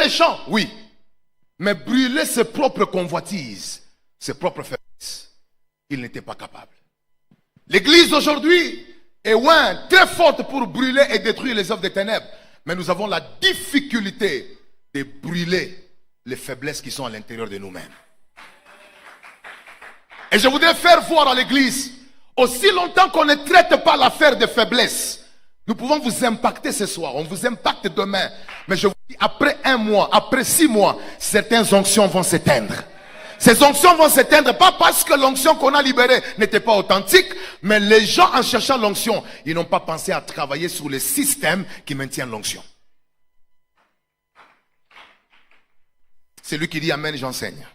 les champs, oui. Mais brûler ses propres convoitises, ses propres faiblesses, il n'était pas capable. L'église d'aujourd'hui est loin, très forte pour brûler et détruire les œuvres des ténèbres. Mais nous avons la difficulté de brûler les faiblesses qui sont à l'intérieur de nous-mêmes. Et je voudrais faire voir à l'église, aussi longtemps qu'on ne traite pas l'affaire des faiblesses, nous pouvons vous impacter ce soir, on vous impacte demain. Mais je vous dis, après 1 mois, après 6 mois, certaines onctions vont s'éteindre. Ces onctions vont s'éteindre, pas parce que l'onction qu'on a libérée n'était pas authentique, mais les gens, en cherchant l'onction, ils n'ont pas pensé à travailler sur le système qui maintient l'onction. C'est lui qui dit Amen, j'enseigne.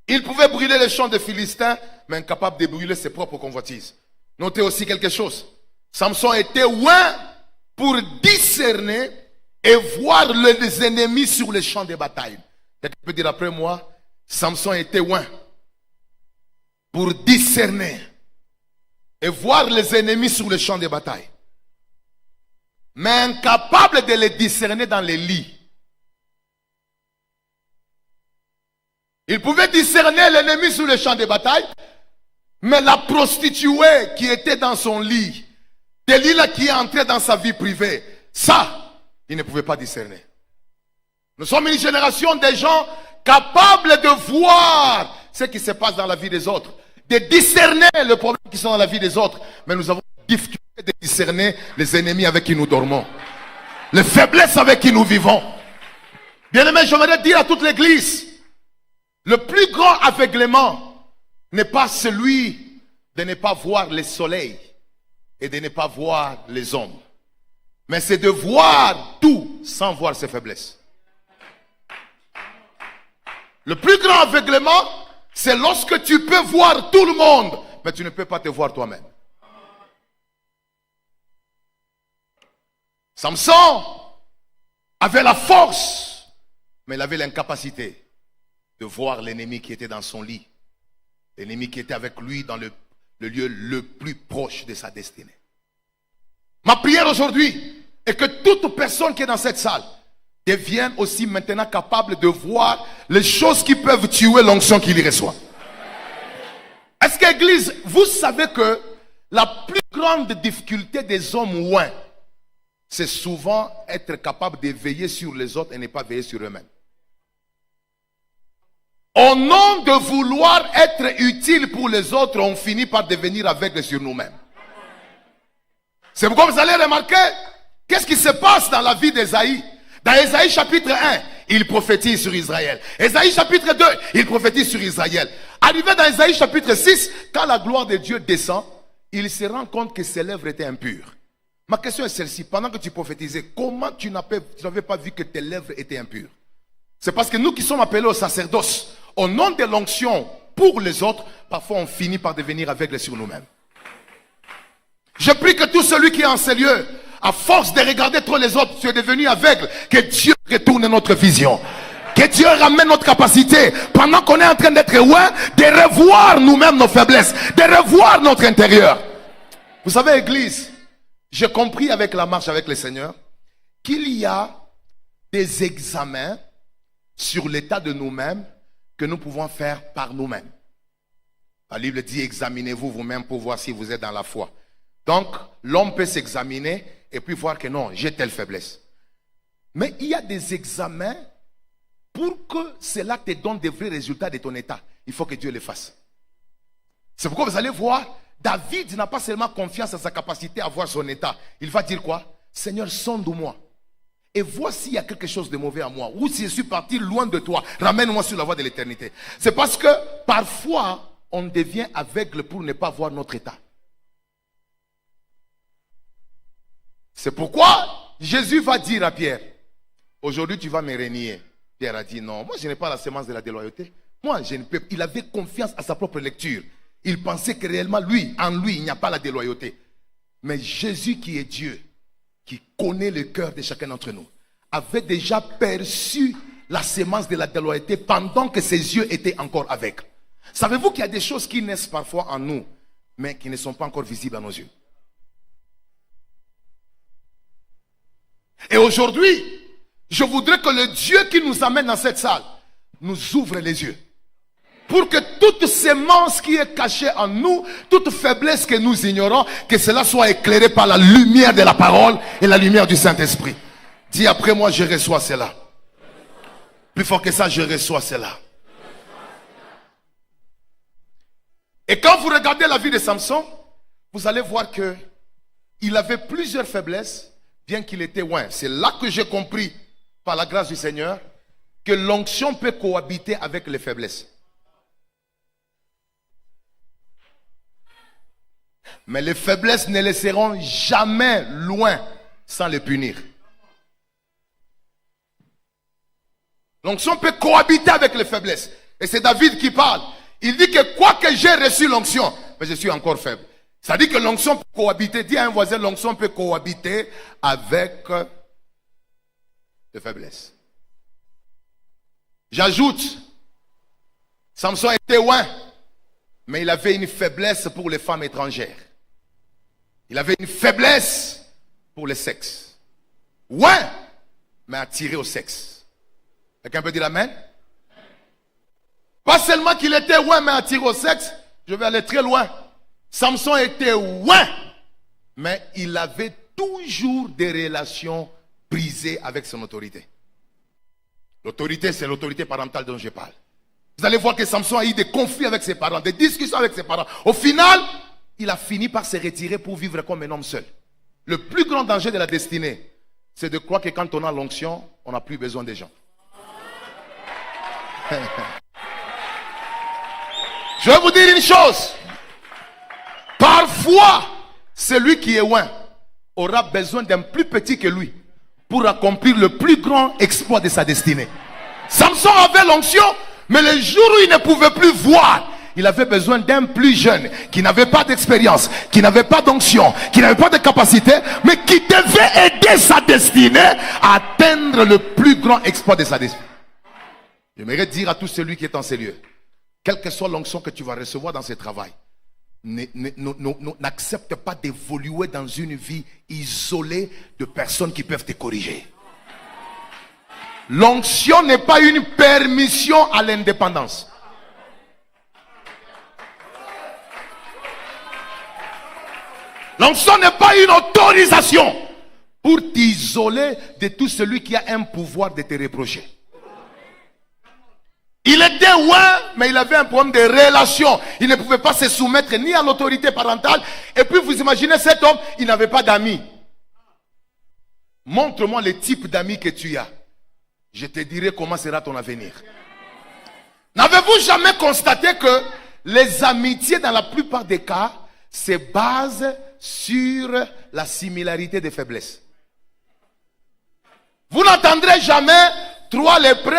Il pouvait brûler les champs des Philistins, mais incapable de brûler ses propres convoitises. Notez aussi quelque chose. Samson était loin pour discerner et voir les ennemis sur les champs de bataille. Quelqu'un peut dire après moi, Samson était loin pour discerner et voir les ennemis sur les champs de bataille. Mais incapable de les discerner dans les lits. Il pouvait discerner l'ennemi sur le champ de bataille, mais la prostituée qui était dans son lit, Delilah qui est entrée dans sa vie privée, ça, il ne pouvait pas discerner. Nous sommes une génération de gens capables de voir ce qui se passe dans la vie des autres, de discerner les problèmes qui sont dans la vie des autres, mais nous avons difficulté de discerner les ennemis avec qui nous dormons, les faiblesses avec qui nous vivons. Bien-aimé, j'aimerais dire à toute l'église, le plus grand aveuglement n'est pas celui de ne pas voir le soleil et de ne pas voir les hommes. Mais c'est de voir tout sans voir ses faiblesses. Le plus grand aveuglement, c'est lorsque tu peux voir tout le monde, mais tu ne peux pas te voir toi-même. Samson avait la force, mais il avait l'incapacité de voir l'ennemi qui était dans son lit. L'ennemi qui était avec lui dans le lieu le plus proche de sa destinée. Ma prière aujourd'hui est que toute personne qui est dans cette salle devienne aussi maintenant capable de voir les choses qui peuvent tuer l'onction qu'il y reçoit. Est-ce que l'église, vous savez que la plus grande difficulté des hommes loin, c'est souvent être capable de veiller sur les autres et ne pas veiller sur eux-mêmes. Au nom de vouloir être utile pour les autres, on finit par devenir aveugle sur nous-mêmes. C'est pourquoi vous allez remarquer, qu'est-ce qui se passe dans la vie d'Ésaïe? Dans Ésaïe chapitre 1, il prophétise sur Israël. Ésaïe chapitre 2, il prophétise sur Israël. Arrivé dans Ésaïe chapitre 6, quand la gloire de Dieu descend, il se rend compte que ses lèvres étaient impures. Ma question est celle-ci, pendant que tu prophétisais, comment tu n'avais pas vu que tes lèvres étaient impures? C'est parce que nous qui sommes appelés au sacerdoce, au nom de l'onction pour les autres, parfois on finit par devenir aveugle sur nous-mêmes. Je prie que tout celui qui est en ces lieux, à force de regarder trop les autres, tu es devenu aveugle, que Dieu retourne notre vision. Que Dieu ramène notre capacité, pendant qu'on est en train d'être loin, de revoir nous-mêmes nos faiblesses, de revoir notre intérieur. Vous savez, Église, j'ai compris avec la marche avec le Seigneur, qu'il y a des examens sur l'état de nous-mêmes que nous pouvons faire par nous-mêmes. La Bible dit, examinez-vous vous-même pour voir si vous êtes dans la foi. Donc, l'homme peut s'examiner et puis voir que non, j'ai telle faiblesse. Mais il y a des examens pour que cela te donne des vrais résultats de ton état. Il faut que Dieu les fasse. C'est pourquoi vous allez voir, David n'a pas seulement confiance en sa capacité à voir son état. Il va dire quoi? Seigneur, sonde-moi. Et vois s'il y a quelque chose de mauvais à moi. Ou si je suis parti loin de toi, ramène-moi sur la voie de l'éternité. C'est parce que parfois, on devient aveugle pour ne pas voir notre état. C'est pourquoi Jésus va dire à Pierre, aujourd'hui tu vas me renier. Pierre a dit non, moi je n'ai pas la sémence de la déloyauté. Moi je ne peux pas. Il avait confiance à sa propre lecture. Il pensait que réellement en lui il n'y a pas la déloyauté. Mais Jésus qui est Dieu, qui connaît le cœur de chacun d'entre nous, avait déjà perçu la sémence de la déloyauté pendant que ses yeux étaient encore aveugles. Savez-vous qu'il y a des choses qui naissent parfois en nous, mais qui ne sont pas encore visibles à nos yeux? Et aujourd'hui, je voudrais que le Dieu qui nous amène dans cette salle nous ouvre les yeux. Pour que toute sémence qui est cachée en nous, toute faiblesse que nous ignorons, que cela soit éclairé par la lumière de la parole et la lumière du Saint-Esprit. Dis après moi, je reçois cela. Plus fort que ça, je reçois cela. Et quand vous regardez la vie de Samson, vous allez voir que il avait plusieurs faiblesses, bien qu'il était loin. C'est là que j'ai compris, par la grâce du Seigneur, que l'onction peut cohabiter avec les faiblesses. Mais les faiblesses ne les seront jamais loin sans les punir. L'onction peut cohabiter avec les faiblesses. Et c'est David qui parle. Il dit que quoi que j'ai reçu l'onction, mais je suis encore faible. Ça dit que l'onction peut cohabiter. Dis à un voisin, l'onction peut cohabiter avec les faiblesses. J'ajoute, Samson était loin, mais il avait une faiblesse pour les femmes étrangères. Il avait une faiblesse pour le sexe. Ouais, mais attiré au sexe. Quelqu'un peut dire amen? Pas seulement qu'il était ouais, mais attiré au sexe, je vais aller très loin. Samson était ouais, mais il avait toujours des relations brisées avec son autorité. L'autorité, c'est l'autorité parentale dont je parle. Vous allez voir que Samson a eu des conflits avec ses parents, des discussions avec ses parents. Au final, il a fini par se retirer pour vivre comme un homme seul. Le plus grand danger de la destinée, c'est de croire que quand on a l'onction, on n'a plus besoin des gens. Je vais vous dire une chose. Parfois, celui qui est loin aura besoin d'un plus petit que lui pour accomplir le plus grand exploit de sa destinée. Samson avait l'onction, mais le jour où il ne pouvait plus voir, il avait besoin d'un plus jeune, qui n'avait pas d'expérience, qui n'avait pas d'onction, qui n'avait pas de capacité, mais qui devait aider sa destinée à atteindre le plus grand exploit de sa destinée. J'aimerais dire à tout celui qui est en ces lieux, quelle que soit l'onction que tu vas recevoir dans ce travail, n'accepte pas d'évoluer dans une vie isolée de personnes qui peuvent te corriger. L'onction n'est pas une permission à l'indépendance. L'onction n'est pas une autorisation pour t'isoler de tout celui qui a un pouvoir de te reprocher. Il était loin, mais il avait un problème de relation. Il ne pouvait pas se soumettre ni à l'autorité parentale. Et puis vous imaginez cet homme, il n'avait pas d'amis. Montre-moi le type d'amis que tu as. Je te dirai comment sera ton avenir. N'avez-vous jamais constaté que les amitiés, dans la plupart des cas, se basent sur la similarité des faiblesses? Vous n'entendrez jamais 3 lépreux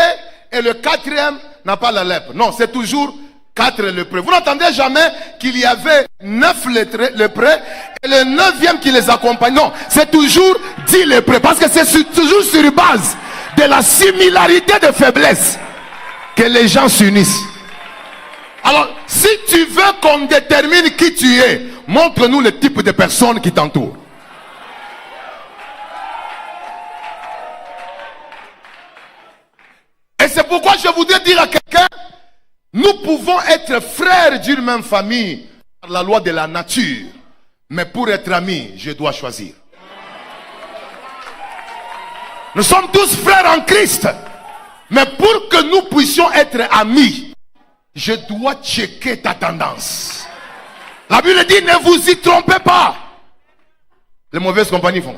et le 4e n'a pas la lèpre. Non, c'est toujours 4 lépreux. Vous n'entendez jamais qu'il y avait 9 lépreux et le 9e qui les accompagne. Non, c'est toujours 10 lépreux. Parce que c'est toujours sur base de la similarité de faiblesse que les gens s'unissent. Alors, si tu veux qu'on détermine qui tu es, montre-nous le type de personnes qui t'entourent. Et c'est pourquoi je voudrais dire à quelqu'un, nous pouvons être frères d'une même famille par la loi de la nature. Mais pour être amis, je dois choisir. Nous sommes tous frères en Christ. Mais pour que nous puissions être amis, je dois checker ta tendance. La Bible dit, ne vous y trompez pas. Les mauvaises compagnies font.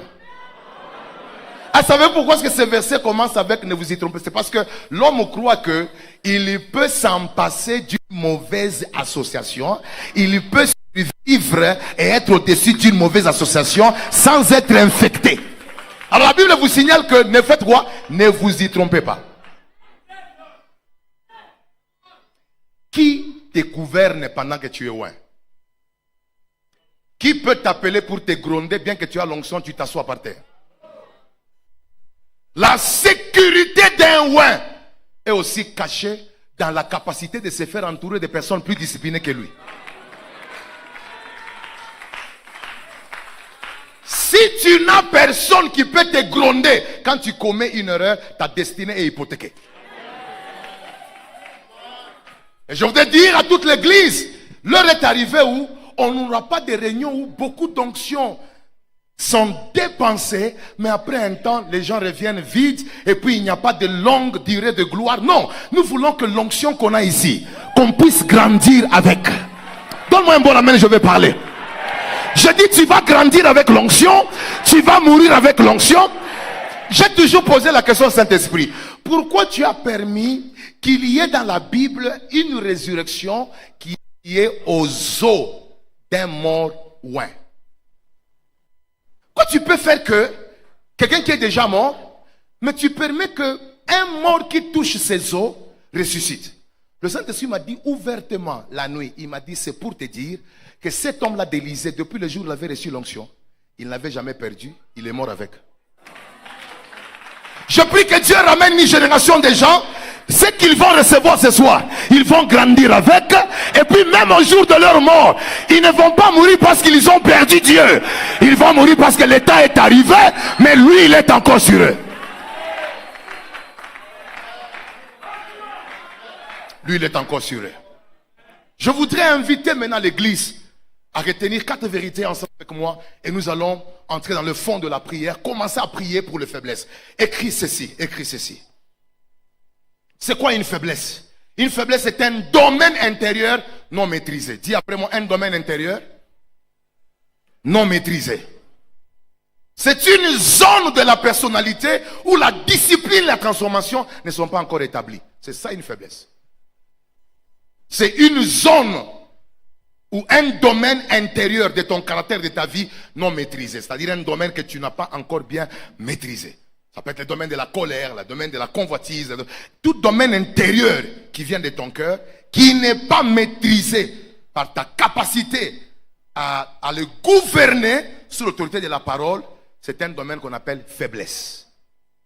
Ah, savez-vous pourquoi est-ce que ce verset commence avec ne vous y trompez? C'est parce que l'homme croit que il peut s'en passer d'une mauvaise association. Il peut vivre et être au-dessus d'une mauvaise association sans être infecté. Alors la Bible vous signale que ne faites quoi? Ne vous y trompez pas. Qui te gouverne pendant que tu es loin? Qui peut t'appeler pour te gronder bien que tu as l'onction, tu t'assois par terre? La sécurité d'un loin est aussi cachée dans la capacité de se faire entourer de personnes plus disciplinées que lui. Si tu n'as personne qui peut te gronder quand tu commets une erreur, ta destinée est hypothéquée. Et je voudrais dire à toute l'église, l'heure est arrivée où on n'aura pas de réunions où beaucoup d'onctions sont dépensées, mais après un temps, les gens reviennent vides et puis il n'y a pas de longue durée de gloire. Non, nous voulons que l'onction qu'on a ici, qu'on puisse grandir avec. Donne-moi un bon amen, je vais parler. Je dis, tu vas grandir avec l'onction, tu vas mourir avec l'onction. J'ai toujours posé la question au Saint-Esprit. Pourquoi tu as permis qu'il y ait dans la Bible une résurrection qui est aux os d'un mort ouin? Quoi tu peux faire que quelqu'un qui est déjà mort, mais tu permets que un mort qui touche ses os ressuscite? Le Saint-Esprit m'a dit ouvertement la nuit, il m'a dit c'est pour te dire que cet homme-là d'Élysée, depuis le jour où il avait reçu l'onction, il n'avait jamais perdu, il est mort avec. Je prie que Dieu ramène une génération de gens, ce qu'ils vont recevoir ce soir, ils vont grandir avec, et puis même au jour de leur mort, ils ne vont pas mourir parce qu'ils ont perdu Dieu. Ils vont mourir parce que l'état est arrivé, mais lui, il est encore sur eux. Lui, il est encore sur eux. Je voudrais inviter maintenant l'église à retenir 4 vérités ensemble avec moi et nous allons entrer dans le fond de la prière, commencer à prier pour les faiblesses. Écris ceci, écris ceci. C'est quoi une faiblesse? Une faiblesse est un domaine intérieur non maîtrisé. Dis après moi, un domaine intérieur non maîtrisé. C'est une zone de la personnalité où la discipline et la transformation ne sont pas encore établies. C'est ça une faiblesse. C'est une zone ou un domaine intérieur de ton caractère, de ta vie non maîtrisé. C'est-à-dire un domaine que tu n'as pas encore bien maîtrisé. Ça peut être le domaine de la colère, le domaine de la convoitise, tout domaine intérieur qui vient de ton cœur, qui n'est pas maîtrisé par ta capacité à le gouverner sous l'autorité de la parole. C'est un domaine qu'on appelle faiblesse.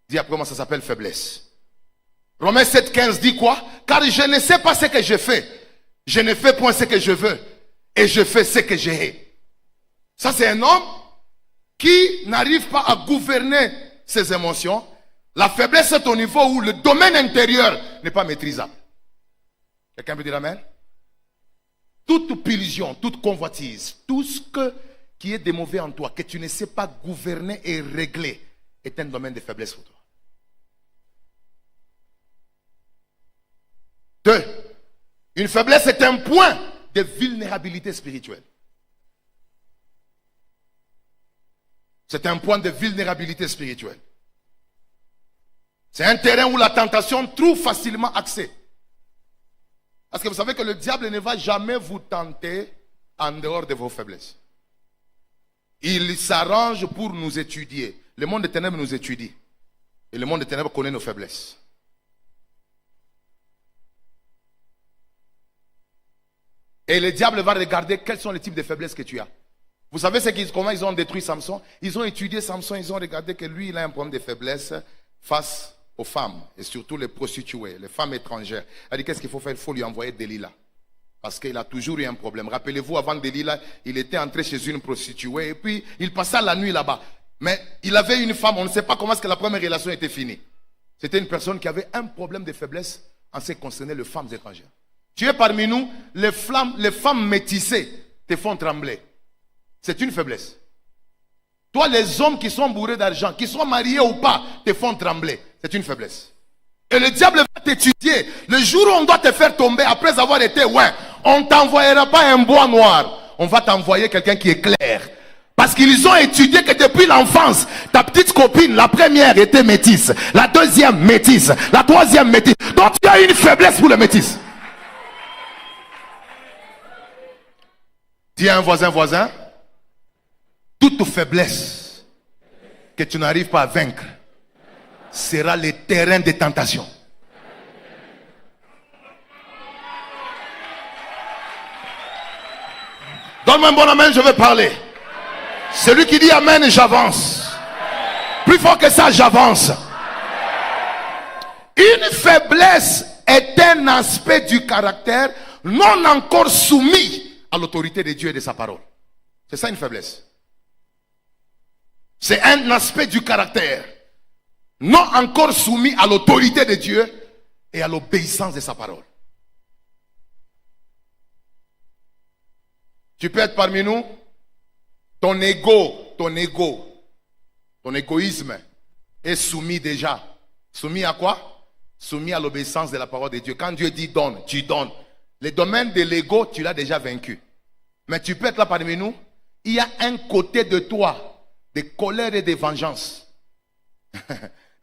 Dis après moi, ça s'appelle faiblesse. Romains 7,15 dit quoi? Car je ne sais pas ce que je fais. Je ne fais point ce que je veux. Et je fais ce que j'ai. Ça, c'est un homme qui n'arrive pas à gouverner ses émotions. La faiblesse est au niveau où le domaine intérieur n'est pas maîtrisable. Quelqu'un peut dire amen? Toute pulsion, toute convoitise, tout ce qui est de mauvais en toi, que tu ne sais pas gouverner et régler, est un domaine de faiblesse pour toi. 2. Une faiblesse est un point de vulnérabilité spirituelle. C'est un point de vulnérabilité spirituelle. C'est un terrain où la tentation trouve facilement accès. Parce que vous savez que le diable ne va jamais vous tenter en dehors de vos faiblesses. Il s'arrange pour nous étudier. Le monde des ténèbres nous étudie. Et le monde des ténèbres connaît nos faiblesses. Et le diable va regarder quels sont les types de faiblesses que tu as. Vous savez comment ils ont détruit Samson? Ils ont étudié Samson, ils ont regardé que lui, il a un problème de faiblesse face aux femmes, et surtout les prostituées, les femmes étrangères. Il a dit, qu'est-ce qu'il faut faire? Il faut lui envoyer Delilah. Parce qu'il a toujours eu un problème. Rappelez-vous, avant Delilah, il était entré chez une prostituée, et puis il passait la nuit là-bas. Mais il avait une femme, on ne sait pas comment est-ce que la première relation était finie. C'était une personne qui avait un problème de faiblesse en ce qui concernait les femmes étrangères. Tu es parmi nous, les femmes métissées te font trembler. C'est une faiblesse. Toi, les hommes qui sont bourrés d'argent, qui sont mariés ou pas, te font trembler. C'est une faiblesse. Et le diable va t'étudier. Le jour où on doit te faire tomber, après avoir été loin, on ne t'envoyera pas un bois noir. On va t'envoyer quelqu'un qui est clair. Parce qu'ils ont étudié que depuis l'enfance, ta petite copine, la première était métisse, la deuxième métisse, la troisième métisse. Donc tu as une faiblesse pour les métisses. Dis à un voisin, toute faiblesse que tu n'arrives pas à vaincre sera le terrain de tentation. Donne-moi un bon amen, je vais parler. Celui qui dit amen, j'avance. Plus fort que ça, j'avance. Une faiblesse est un aspect du caractère non encore soumis à l'autorité de Dieu et de sa parole. C'est ça une faiblesse. C'est un aspect du caractère. Non encore soumis à l'autorité de Dieu et à l'obéissance de sa parole. Tu peux être parmi nous. Ton égoïsme est soumis déjà. Soumis à quoi? Soumis à l'obéissance de la parole de Dieu. Quand Dieu dit donne, tu donnes. Le domaine de l'ego, tu l'as déjà vaincu. Mais tu peux être là parmi nous. Il y a un côté de toi, de colère et de vengeance,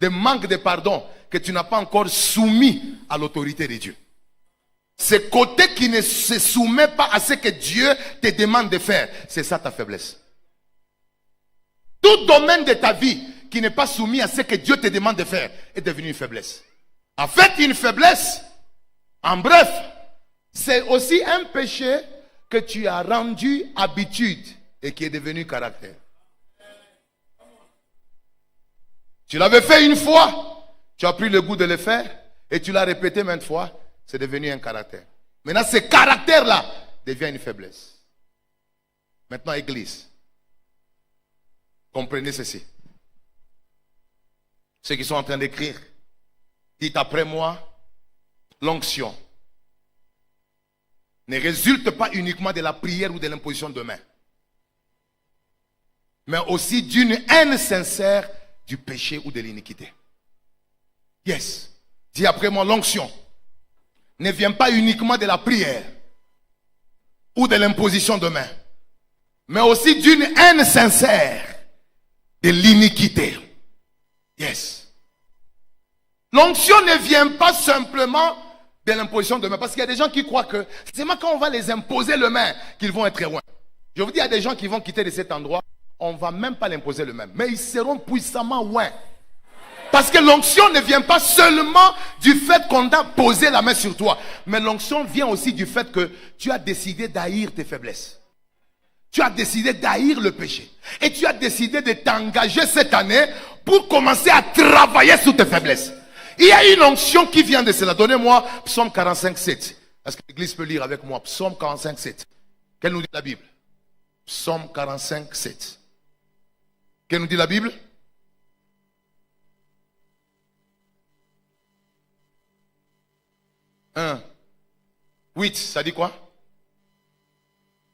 de manque de pardon, que tu n'as pas encore soumis à l'autorité de Dieu. Ce côté qui ne se soumet pas à ce que Dieu te demande de faire, c'est ça ta faiblesse. Tout domaine de ta vie qui n'est pas soumis à ce que Dieu te demande de faire est devenu une faiblesse. En fait, une faiblesse, en bref, c'est aussi un péché que tu as rendu habitude et qui est devenu caractère. Tu l'avais fait une fois, tu as pris le goût de le faire et tu l'as répété maintes fois, c'est devenu un caractère. Maintenant, ce caractère-là devient une faiblesse. Maintenant, Église, comprenez ceci. Ceux qui sont en train d'écrire, dites après moi, l'onction ne résulte pas uniquement de la prière ou de l'imposition de main, mais aussi d'une haine sincère du péché ou de l'iniquité. Yes. Dis après moi, l'onction ne vient pas uniquement de la prière ou de l'imposition de main, mais aussi d'une haine sincère de l'iniquité. Yes. L'onction ne vient pas simplement de l'imposition de main, parce qu'il y a des gens qui croient que c'est seulement quand on va les imposer le main qu'ils vont être loin. Je vous dis, il y a des gens qui vont quitter de cet endroit, on ne va même pas l'imposer le même, mais ils seront puissamment loin. Parce que l'onction ne vient pas seulement du fait qu'on a posé la main sur toi, mais l'onction vient aussi du fait que tu as décidé d'haïr tes faiblesses. Tu as décidé d'haïr le péché. Et tu as décidé de t'engager cette année pour commencer à travailler sur tes faiblesses. Il y a une onction qui vient de cela. Donnez-moi Psaume 45, 7. Est-ce que l'Église peut lire avec moi Psaume 45, 7. Qu'elle nous dit la Bible? Psaume 45, 7. Qu'elle nous dit la Bible? Un. 8, ça dit quoi?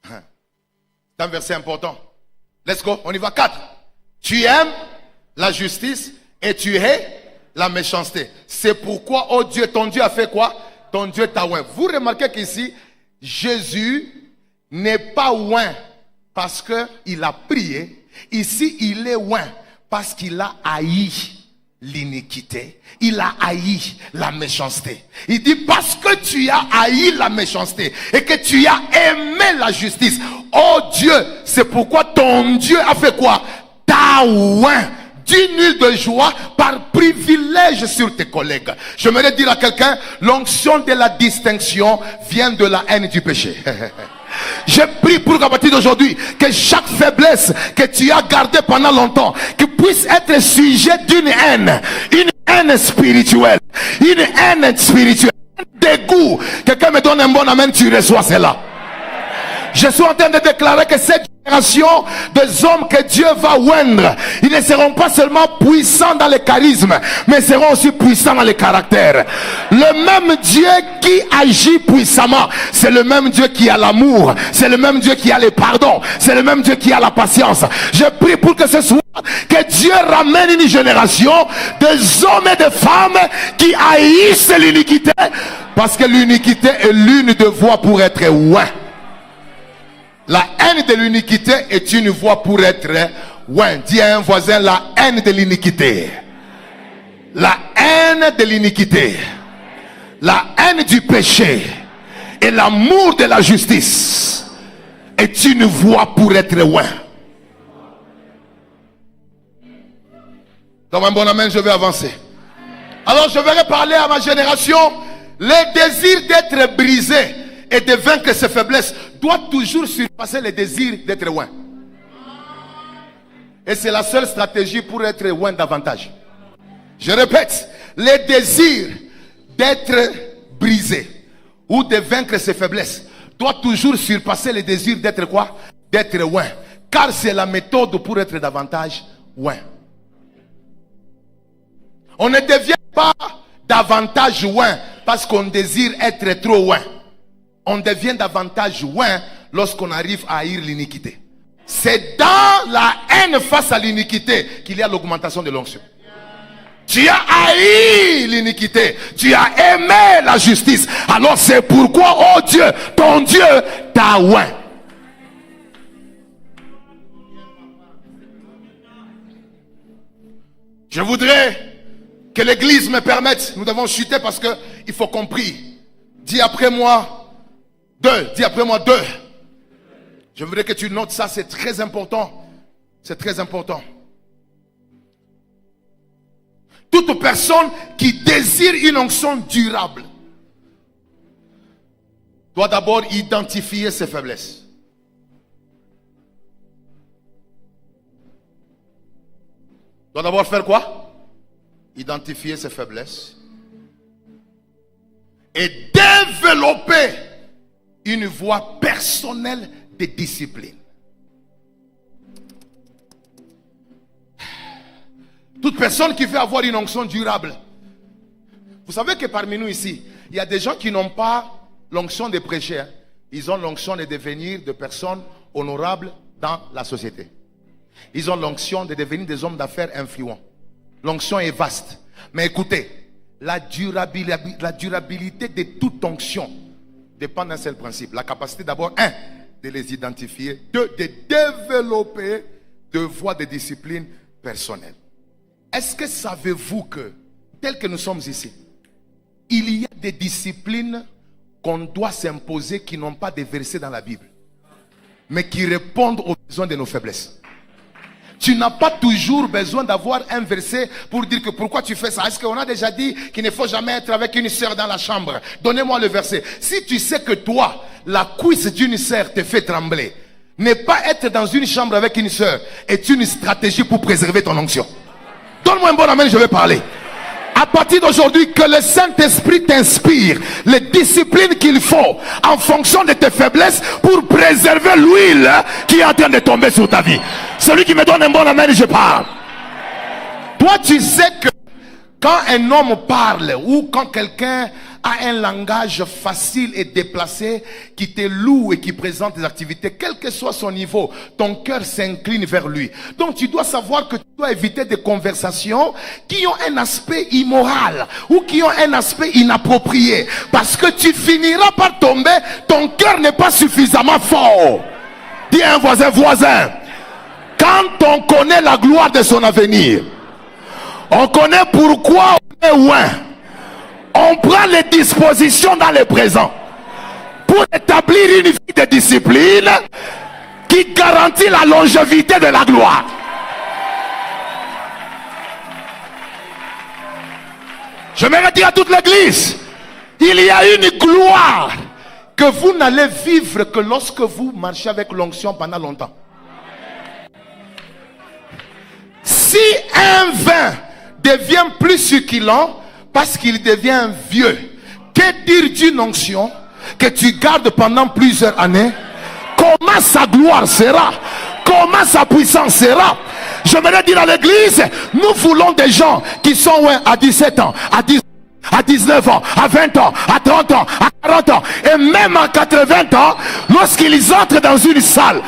C'est un verset important. Let's go, on y va. 4. Tu aimes la justice et tu hais la méchanceté. C'est pourquoi, oh Dieu, ton Dieu a fait quoi? Ton Dieu t'a oint. Vous remarquez qu'ici, Jésus n'est pas oint parce qu'il a prié. Ici, il est oint parce qu'il a haï l'iniquité. Il a haï la méchanceté. Il dit parce que tu as haï la méchanceté et que tu as aimé la justice. Oh Dieu, c'est pourquoi ton Dieu a fait quoi? T'a oint d'une huile de joie par privilège sur tes collègues. J'aimerais dire à quelqu'un, l'onction de la distinction vient de la haine du péché. Je prie pour qu'à partir d'aujourd'hui, que chaque faiblesse que tu as gardée pendant longtemps, que puisse être sujet d'une haine, une haine spirituelle, un dégoût. Quelqu'un me donne un bon amen, tu reçois cela. Je suis en train de déclarer que cette génération des hommes que Dieu va oindre, ils ne seront pas seulement puissants dans le charisme, mais seront aussi puissants dans le caractère. Le même Dieu qui agit puissamment, c'est le même Dieu qui a l'amour, c'est le même Dieu qui a le pardon, c'est le même Dieu qui a la patience. Je prie pour que ce soit, que Dieu ramène une génération des hommes et des femmes qui haïssent l'iniquité, parce que l'iniquité est l'une des voies pour être oint. La haine de l'iniquité est une voie pour être oint. Dis à un voisin, la haine de l'iniquité. La haine de l'iniquité. La haine du péché. Et l'amour de la justice est une voie pour être oint. Comme un bon amen, je vais avancer. Alors je vais parler à ma génération. Le désir d'être brisé et de vaincre ses faiblesses doit toujours surpasser le désir d'être loin. Et c'est la seule stratégie pour être loin davantage. Je répète, le désir d'être brisé ou de vaincre ses faiblesses doit toujours surpasser le désir d'être quoi? D'être loin. Car c'est la méthode pour être davantage oint. On ne devient pas davantage oint parce qu'on désire être trop oint. On devient davantage oint lorsqu'on arrive à haïr l'iniquité. C'est dans la haine face à l'iniquité qu'il y a l'augmentation de l'onction. Tu as haï l'iniquité, tu as aimé la justice. Alors c'est pourquoi, oh Dieu, ton Dieu t'a oint. Je voudrais que l'église me permette, nous devons chuter parce que il faut qu'on prie. Dis après moi 2, dis après moi 2. Je voudrais que tu notes ça, c'est très important. C'est très important. Toute personne qui désire une onction durable doit d'abord identifier ses faiblesses. Doit d'abord faire quoi? Identifier ses faiblesses et développer une voie personnelle de discipline. Toute personne qui veut avoir une onction durable. Vous savez que parmi nous ici, il y a des gens qui n'ont pas l'onction de prêcher. Ils ont l'onction de devenir des personnes honorables dans la société. Ils ont l'onction de devenir des hommes d'affaires influents. L'onction est vaste. Mais écoutez, la durabilité de toute onction dépend d'un seul principe. La capacité d'abord, 1, de les identifier. 2, de développer de voies de discipline personnelle. Est-ce que savez-vous que, tel que nous sommes ici, il y a des disciplines qu'on doit s'imposer qui n'ont pas de versets dans la Bible, mais qui répondent aux besoins de nos faiblesses? Tu n'as pas toujours besoin d'avoir un verset pour dire que pourquoi tu fais ça. Est-ce qu'on a déjà dit qu'il ne faut jamais être avec une sœur dans la chambre? Donnez-moi le verset. Si tu sais que toi, la cuisse d'une sœur te fait trembler, ne pas être dans une chambre avec une sœur est une stratégie pour préserver ton onction. Donne-moi un bon amen, je vais parler. À partir d'aujourd'hui, que le Saint-Esprit t'inspire les disciplines qu'il faut en fonction de tes faiblesses pour préserver l'huile qui est en train de tomber sur ta vie. Celui qui me donne un bon amen, je parle. Toi, tu sais que quand un homme parle ou quand quelqu'un a un langage facile et déplacé qui te loue et qui présente des activités, quel que soit son niveau, ton cœur s'incline vers lui. Donc tu dois savoir que tu dois éviter des conversations qui ont un aspect immoral ou qui ont un aspect inapproprié, parce que tu finiras par tomber, ton cœur n'est pas suffisamment fort. Dis à un voisin, quand on connaît la gloire de son avenir, on connaît pourquoi on est loin. On prend les dispositions dans le présent pour établir une vie de discipline qui garantit la longévité de la gloire. Je vais dire à toute l'église, il y a une gloire que vous n'allez vivre que lorsque vous marchez avec l'onction pendant longtemps. Si un vin devient plus succulent parce qu'il devient vieux, que dire d'une onction que tu gardes pendant plusieurs années? Comment sa gloire sera? Comment sa puissance sera? Je voudrais dire à l'église, nous voulons des gens qui sont à 17 ans, à 19 ans, à 20 ans, à 30 ans, à 40 ans, et même à 80 ans, lorsqu'ils entrent dans une salle,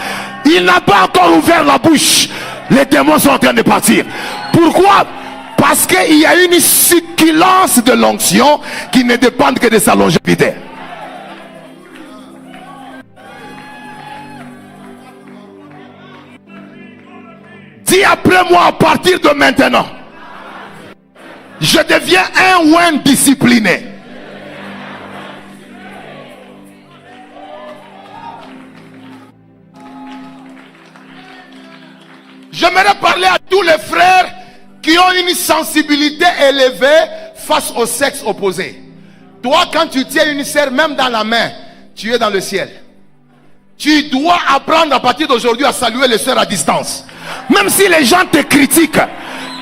il n'a pas encore ouvert la bouche, les démons sont en train de partir. Pourquoi? Parce qu'il y a une succulence de l'onction qui ne dépend que de sa longévité. Dis après moi, à partir de maintenant, je deviens un oint discipliné. J'aimerais parler à tous les frères qui ont une sensibilité élevée face au sexe opposé. Toi, quand tu tiens une sœur, même dans la main, tu es dans le ciel. Tu dois apprendre à partir d'aujourd'hui à saluer les sœurs à distance. Même si les gens te critiquent,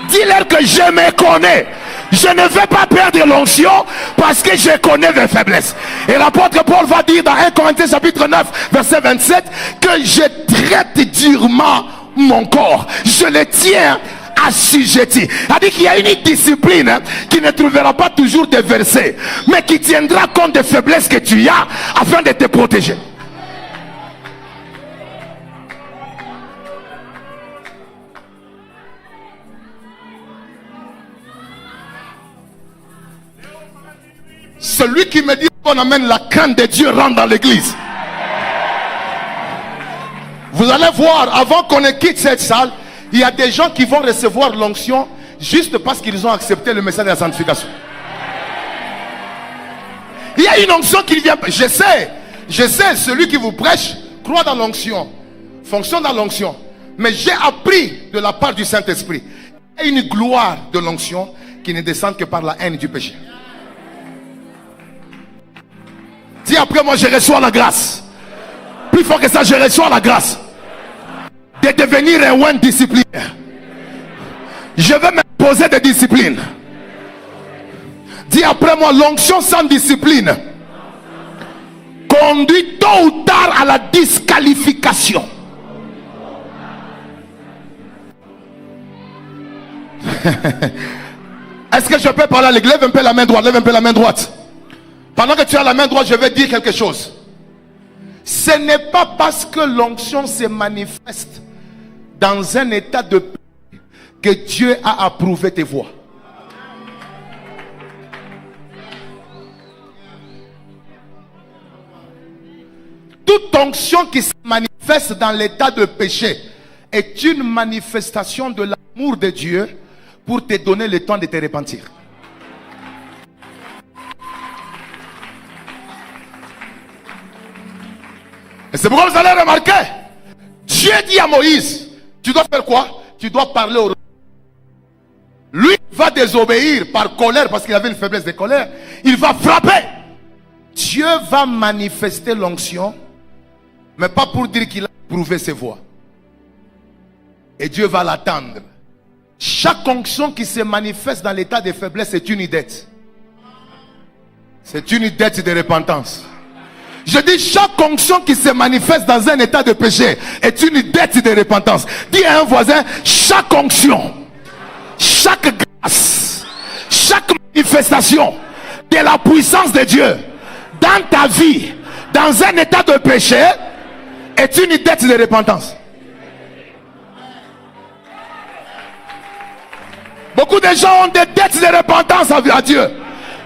dis-leur que je me connais. Je ne vais pas perdre l'onction parce que je connais mes faiblesses. Et l'apôtre Paul va dire dans 1 Corinthiens chapitre 9 verset 27 que je traite durement mon corps. Je le tiens assujetti. C'est-à-dire qu'il y a une discipline qui ne trouvera pas toujours des versets, mais qui tiendra compte des faiblesses que tu as afin de te protéger. Celui qui me dit qu'on amène la crainte de Dieu rentre dans l'église. Vous allez voir, avant qu'on ne quitte cette salle, il y a des gens qui vont recevoir l'onction juste parce qu'ils ont accepté le message de la sanctification. Il y a une onction qui vient. Je sais, celui qui vous prêche croit dans l'onction, fonctionne dans l'onction. Mais j'ai appris de la part du Saint-Esprit, il y a une gloire de l'onction qui ne descend que par la haine du péché. Dis après moi, je reçois la grâce. Plus fort que ça, je reçois la grâce de devenir un one disciplinaire. Je vais m'imposer des disciplines. Dis après moi, l'onction sans discipline conduit tôt ou tard à la disqualification. Est-ce que je peux parler à l'église? Lève un peu la main droite, lève un peu la main droite. Pendant que tu as la main droite, je vais dire quelque chose. Ce n'est pas parce que l'onction se manifeste dans un état de paix que Dieu a approuvé tes voies. Toute onction qui se manifeste dans l'état de péché est une manifestation de l'amour de Dieu pour te donner le temps de te repentir. Et c'est pourquoi vous allez remarquer, Dieu dit à Moïse, tu dois faire quoi? Tu dois parler au... Lui va désobéir par colère parce qu'il avait une faiblesse de colère. Il va frapper. Dieu va manifester l'onction, mais pas pour dire qu'il a prouvé ses voies. Et Dieu va l'attendre. Chaque onction qui se manifeste dans l'état de faiblesse est une dette. C'est une dette de repentance. Je dis, chaque onction qui se manifeste dans un état de péché est une dette de repentance. Dis à un voisin, chaque onction, chaque grâce, chaque manifestation de la puissance de Dieu dans ta vie, dans un état de péché, est une dette de repentance. Beaucoup de gens ont des dettes de repentance à Dieu.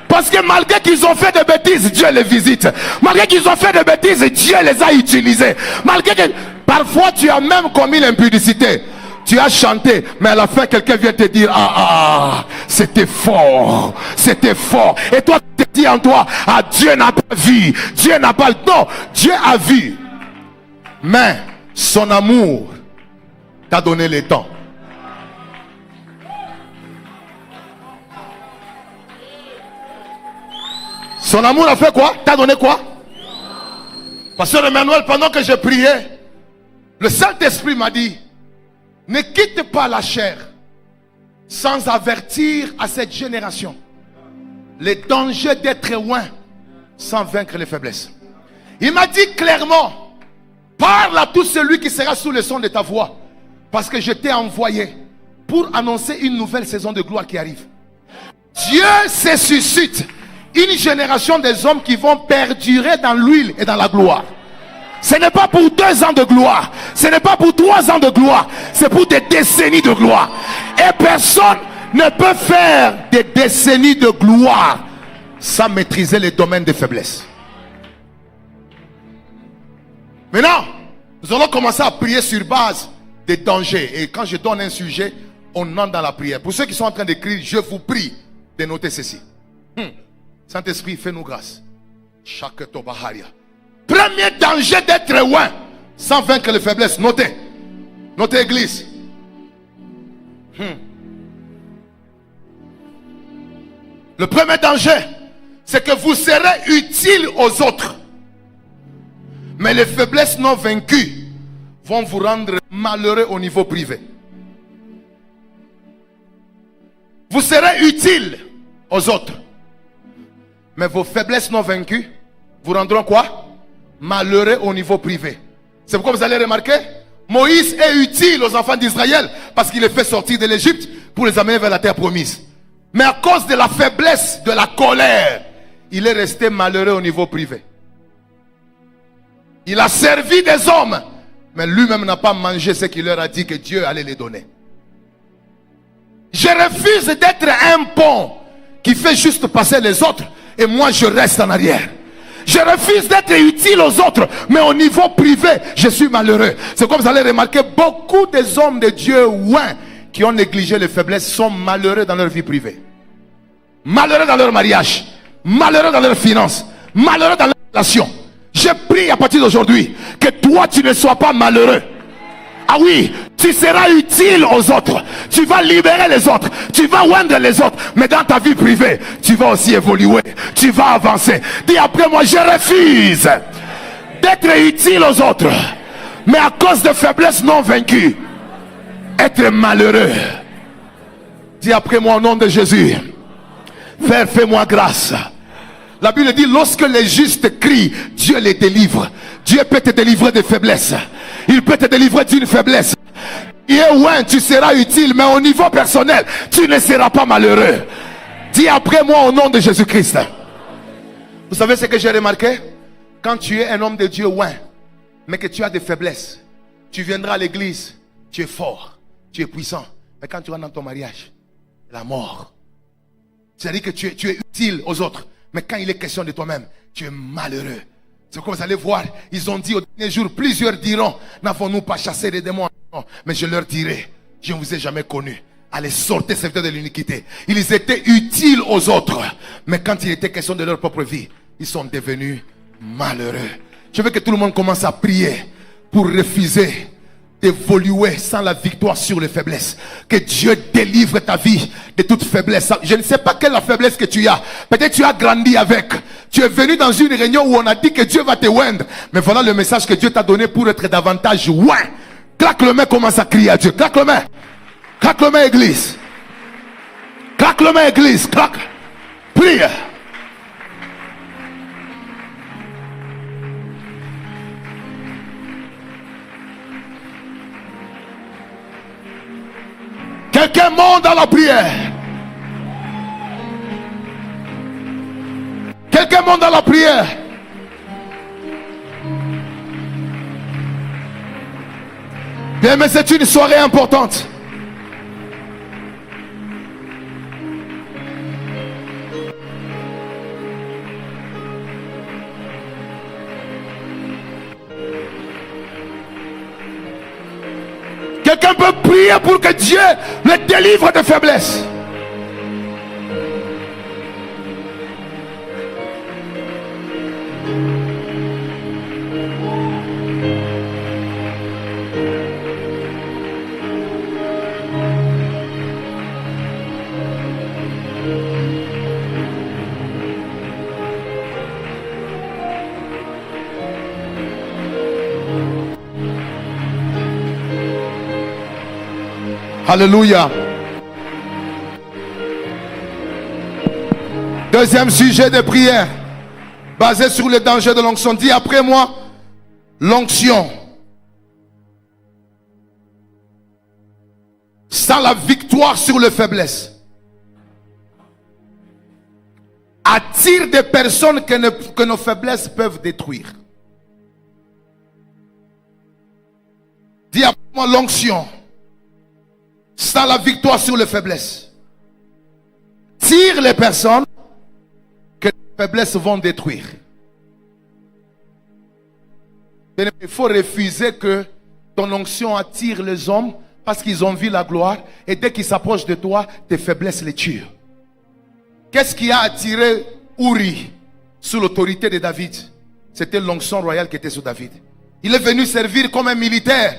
Parce que malgré qu'ils ont fait des bêtises, Dieu les visite. Malgré qu'ils ont fait des bêtises, Dieu les a utilisés. Malgré que parfois tu as même commis l'impudicité. Tu as chanté, mais à la fin quelqu'un vient te dire, c'était fort, c'était fort. Et toi tu te dis en toi, Dieu n'a pas vu, Dieu n'a pas... Non, Dieu a vu. Mais son amour t'a donné le temps. Son amour a fait quoi? T'as donné quoi? Pasteur Emmanuel, pendant que je priais, le Saint-Esprit m'a dit, ne quitte pas la chair sans avertir à cette génération les dangers d'être loin sans vaincre les faiblesses. Il m'a dit clairement, parle à tout celui qui sera sous le son de ta voix, parce que je t'ai envoyé pour annoncer une nouvelle saison de gloire qui arrive. Dieu se suscite une génération des hommes qui vont perdurer dans l'huile et dans la gloire. Ce n'est pas pour 2 ans de gloire, ce n'est pas pour 3 ans de gloire, c'est pour des décennies de gloire. Et personne ne peut faire des décennies de gloire sans maîtriser les domaines de faiblesse. Maintenant, nous allons commencer à prier sur base des dangers. Et quand je donne un sujet, on entre dans la prière. Pour ceux qui sont en train d'écrire, je vous prie de noter ceci. Saint-Esprit, fais-nous grâce. Chaque tobaharia. Premier danger d'être loin sans vaincre les faiblesses. Notez. Notez, église. Le premier danger, c'est que vous serez utile aux autres. Mais les faiblesses non vaincues vont vous rendre malheureux au niveau privé. Vous serez utile aux autres. Mais vos faiblesses non vaincues vous rendront quoi? Malheureux au niveau privé. C'est pourquoi vous allez remarquer, Moïse est utile aux enfants d'Israël parce qu'il les fait sortir de l'Égypte pour les amener vers la terre promise. Mais à cause de la faiblesse, de la colère, il est resté malheureux au niveau privé. Il a servi des hommes, mais lui-même n'a pas mangé ce qu'il leur a dit que Dieu allait les donner. Je refuse d'être un pont qui fait juste passer les autres et moi je reste en arrière. Je refuse d'être utile aux autres, mais au niveau privé, je suis malheureux. C'est comme vous allez remarquer, beaucoup des hommes de Dieu qui ont négligé les faiblesses sont malheureux dans leur vie privée. Malheureux dans leur mariage, malheureux dans leurs finances, malheureux dans leurs relations. Je prie à partir d'aujourd'hui que toi tu ne sois pas malheureux. Ah oui, tu seras utile aux autres. Tu vas libérer les autres. Tu vas oindre les autres. Mais dans ta vie privée, tu vas aussi évoluer. Tu vas avancer. Dis après moi, je refuse d'être utile aux autres. Mais à cause de faiblesses non vaincues, être malheureux. Dis après moi au nom de Jésus. Père, fais-moi grâce. La Bible dit, lorsque les justes crient, Dieu les délivre. Dieu peut te délivrer des faiblesses. Il peut te délivrer d'une faiblesse. Et ouais, tu seras utile, mais au niveau personnel, tu ne seras pas malheureux. Dis après moi au nom de Jésus-Christ. Vous savez ce que j'ai remarqué? Quand tu es un homme de Dieu, ouais, mais que tu as des faiblesses, tu viendras à l'église, tu es fort, tu es puissant. Mais quand tu rentres dans ton mariage, la mort. C'est-à-dire que tu es utile aux autres. Mais quand il est question de toi-même, tu es malheureux. C'est comme vous allez voir, ils ont dit au dernier jour, plusieurs diront, n'avons-nous pas chassé les démons? Non, mais je leur dirai, je ne vous ai jamais connus. Allez, sortez, serviteurs de l'iniquité. Ils étaient utiles aux autres. Mais quand il était question de leur propre vie, ils sont devenus malheureux. Je veux que tout le monde commence à prier pour refuser d'évoluer sans la victoire sur les faiblesses. Que Dieu délivre ta vie de toute faiblesse. Je ne sais pas quelle est la faiblesse que tu as. Peut-être tu as grandi avec. Tu es venu dans une réunion où on a dit que Dieu va te oindre. Mais voilà le message que Dieu t'a donné pour être davantage oint. Claque le main, commence à crier à Dieu. Claque le main. Claque le main, église. Claque le main, église. Claque. Prie. Quelqu'un monte dans la prière. Quelqu'un monte dans la prière. Bien, mais c'est une soirée importante. Quelqu'un peut prier pour que Dieu le délivre de faiblesse. Alléluia. Deuxième sujet de prière, basé sur le danger de l'onction. Dis après moi, l'onction, sans la victoire sur les faiblesses, attire des personnes que nos faiblesses peuvent détruire. Dis après moi, l'onction, sans la victoire sur les faiblesses, tire les personnes que les faiblesses vont détruire. Il faut refuser que ton onction attire les hommes parce qu'ils ont vu la gloire et dès qu'ils s'approchent de toi, tes faiblesses les tuent. Qu'est-ce qui a attiré Uri sous l'autorité de David? C'était l'onction royale qui était sur David. Il est venu servir comme un militaire,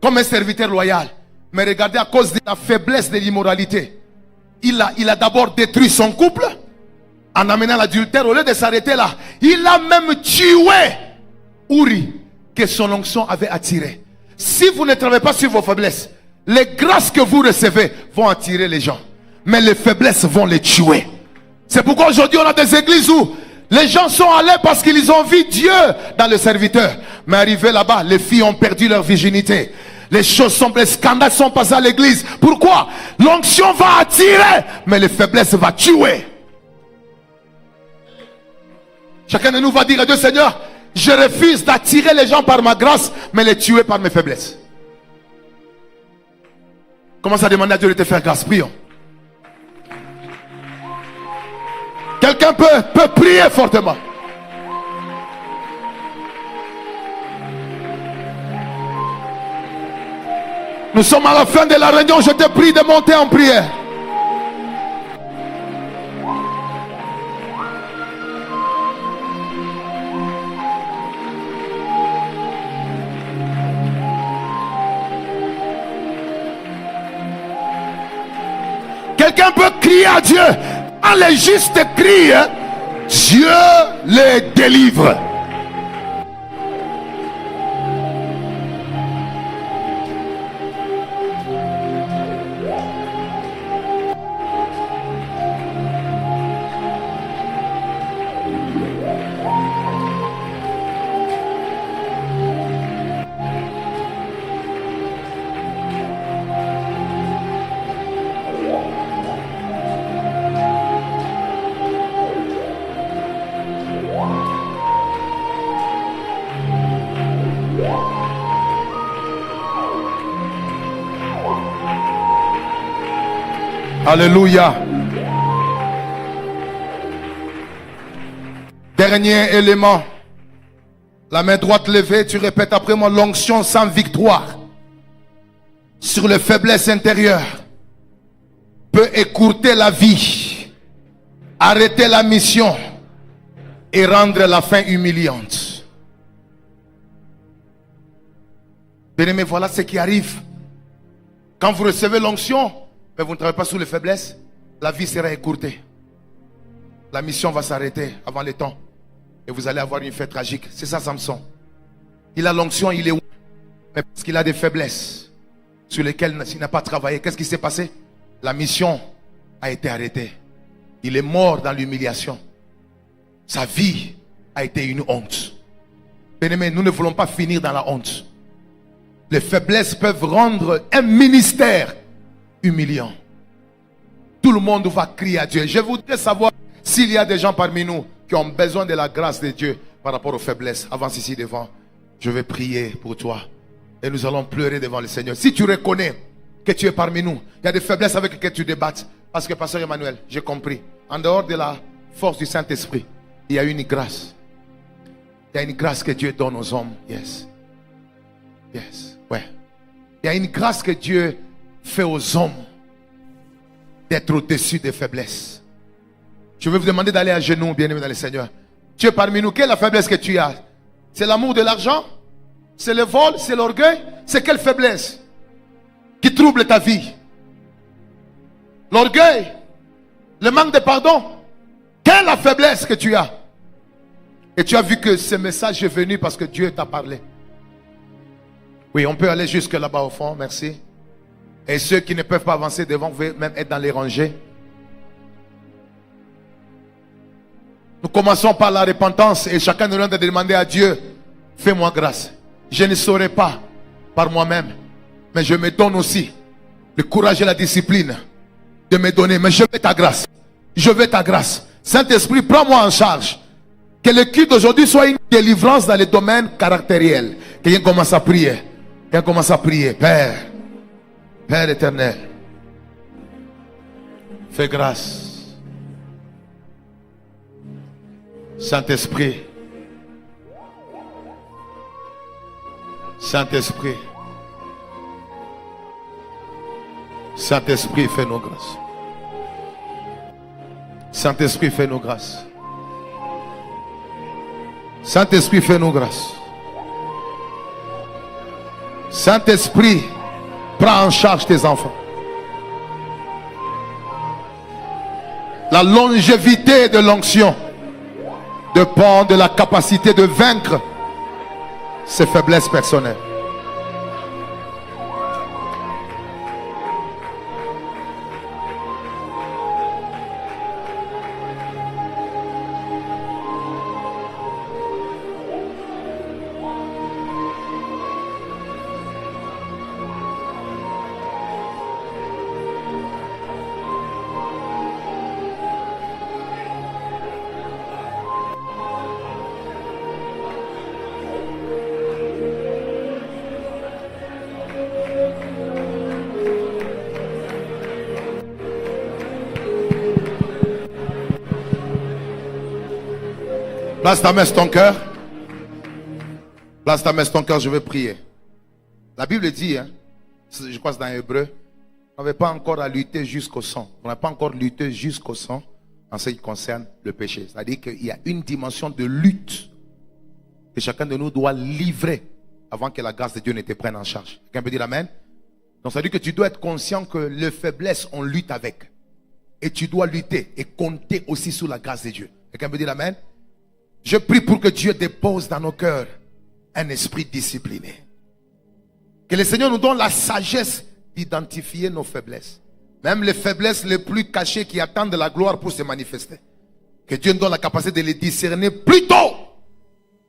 comme un serviteur loyal. Mais regardez, à cause de la faiblesse de l'immoralité, il a d'abord détruit son couple en amenant l'adultère. Au lieu de s'arrêter là, il a même tué Uri que son onction avait attiré. Si vous ne travaillez pas sur vos faiblesses, les grâces que vous recevez vont attirer les gens, mais les faiblesses vont les tuer. C'est pourquoi aujourd'hui on a des églises où les gens sont allés parce qu'ils ont vu Dieu dans le serviteur. Mais arrivé là-bas, les filles ont perdu leur virginité. Les choses sont, les scandales sont passés à l'église. Pourquoi? L'onction va attirer, mais les faiblesses va tuer. Chacun de nous va dire à Dieu, Seigneur, je refuse d'attirer les gens par ma grâce, mais les tuer par mes faiblesses. Commence à demander à Dieu de te faire grâce. Prions. Quelqu'un peut prier fortement. Nous sommes à la fin de la réunion. Je te prie de monter en prière. Quelqu'un peut crier à Dieu. Quand les justes crient, Dieu les délivre. Alléluia. Dernier élément. La main droite levée, tu répètes après moi, l'onction sans victoire sur les faiblesses intérieures peut écourter la vie, arrêter la mission et rendre la fin humiliante. Bien-aimés, voilà ce qui arrive. Quand vous recevez l'onction, mais vous ne travaillez pas sur les faiblesses, la vie sera écourtée. La mission va s'arrêter avant le temps. Et vous allez avoir une fête tragique. C'est ça Samson. Il a l'onction, il est où? Mais parce qu'il a des faiblesses sur lesquelles il n'a pas travaillé. Qu'est-ce qui s'est passé? La mission a été arrêtée. Il est mort dans l'humiliation. Sa vie a été une honte. Bien-aimés, nous ne voulons pas finir dans la honte. Les faiblesses peuvent rendre un ministère humiliant. Tout le monde va crier à Dieu. Je voudrais savoir s'il y a des gens parmi nous qui ont besoin de la grâce de Dieu par rapport aux faiblesses. Avance ici devant. Je vais prier pour toi. Et nous allons pleurer devant le Seigneur. Si tu reconnais que tu es parmi nous, il y a des faiblesses avec lesquelles tu débattes. Parce que Pasteur Emmanuel, j'ai compris. En dehors de la force du Saint-Esprit, il y a une grâce. Il y a une grâce que Dieu donne aux hommes. Yes. Yes. Ouais. Il y a une grâce que Dieu fait aux hommes d'être au-dessus des faiblesses. Je vais vous demander d'aller à genoux, bien-aimés dans le Seigneur. Tu es parmi nous. Quelle est la faiblesse que tu as? C'est l'amour de l'argent? C'est le vol? C'est l'orgueil? C'est quelle faiblesse qui trouble ta vie? L'orgueil? Le manque de pardon? Quelle est la faiblesse que tu as? Et tu as vu que ce message est venu parce que Dieu t'a parlé. Oui, on peut aller jusque là-bas au fond, merci. Et ceux qui ne peuvent pas avancer devant, vous pouvez même être dans les rangées. Nous commençons par la repentance et chacun de nous doit demander à Dieu, fais-moi grâce. Je ne saurais pas par moi-même, mais je me donne aussi le courage et la discipline de me donner. Mais je veux ta grâce. Je veux ta grâce. Saint-Esprit, prends-moi en charge. Que le culte d'aujourd'hui soit une délivrance dans les domaines caractériels. Quelqu'un commence à prier. Quelqu'un commence à prier. Père, Père éternel, fais grâce. Saint-Esprit, Saint-Esprit, Saint-Esprit, fais nos grâces. Saint-Esprit, fais nos grâces. Saint-Esprit, fais nos grâces. Saint-Esprit, prends en charge tes enfants. La longévité de l'onction dépend de la capacité de vaincre ses faiblesses personnelles. Place ta main sur ton cœur. Place ta main sur ton cœur, je vais prier. La Bible dit, hein, je crois que c'est dans Hébreu, on n'avait pas encore à lutter jusqu'au sang. On n'a pas encore lutté jusqu'au sang en ce qui concerne le péché. C'est-à-dire qu'il y a une dimension de lutte que chacun de nous doit livrer avant que la grâce de Dieu ne te prenne en charge. Quelqu'un peut dire amen? Donc ça veut dire que tu dois être conscient que les faiblesses, on lutte avec. Et tu dois lutter et compter aussi sur la grâce de Dieu. Quelqu'un peut dire amen? Je prie pour que Dieu dépose dans nos cœurs un esprit discipliné. Que le Seigneur nous donne la sagesse d'identifier nos faiblesses. Même les faiblesses les plus cachées qui attendent la gloire pour se manifester. Que Dieu nous donne la capacité de les discerner plus tôt.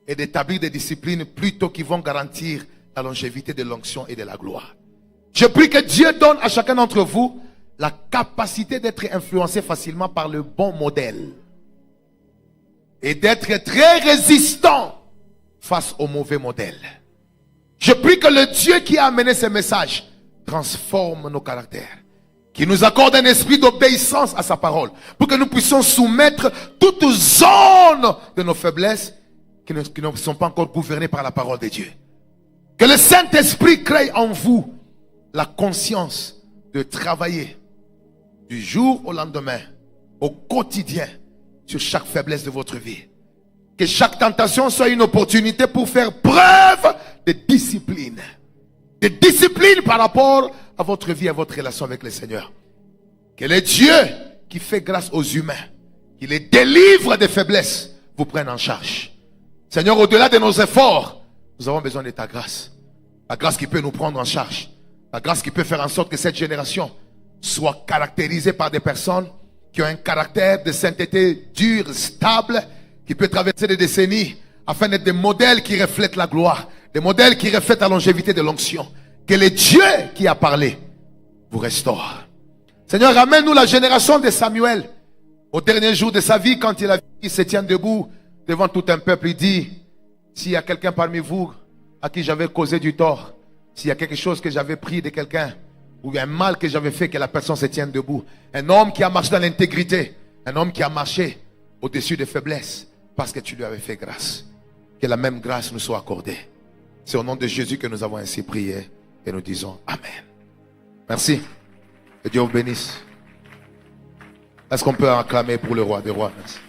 Et d'établir des disciplines plus tôt qui vont garantir la longévité de l'onction et de la gloire. Je prie que Dieu donne à chacun d'entre vous la capacité d'être influencé facilement par le bon modèle. Et d'être très résistant face au mauvais modèle. Je prie que le Dieu qui a amené ce message transforme nos caractères. Qu'il nous accorde un esprit d'obéissance à sa parole. Pour que nous puissions soumettre toute zone de nos faiblesses qui ne sont pas encore gouvernées par la parole de Dieu. Que le Saint-Esprit crée en vous la conscience de travailler du jour au lendemain, au quotidien, sur chaque faiblesse de votre vie. Que chaque tentation soit une opportunité pour faire preuve de discipline. De discipline par rapport à votre vie, à votre relation avec le Seigneur. Que le Dieu qui fait grâce aux humains, qui les délivre des faiblesses, vous prenne en charge. Seigneur, au-delà de nos efforts, nous avons besoin de ta grâce. La grâce qui peut nous prendre en charge. La grâce qui peut faire en sorte que cette génération soit caractérisée par des personnes qui ont un caractère de sainteté dur, stable, qui peut traverser des décennies afin d'être des modèles qui reflètent la gloire, des modèles qui reflètent la longévité de l'onction. Que le Dieu qui a parlé vous restaure. Seigneur, ramène-nous la génération de Samuel. Au dernier jour de sa vie, quand il se tient debout devant tout un peuple, il dit, s'il y a quelqu'un parmi vous à qui j'avais causé du tort, s'il y a quelque chose que j'avais pris de quelqu'un, ou un mal que j'avais fait, que la personne se tienne debout. Un homme qui a marché dans l'intégrité, un homme qui a marché au-dessus des faiblesses, parce que tu lui avais fait grâce. Que la même grâce nous soit accordée. C'est au nom de Jésus que nous avons ainsi prié et nous disons Amen. Merci. Que Dieu vous bénisse. Est-ce qu'on peut acclamer pour le roi des rois? Merci.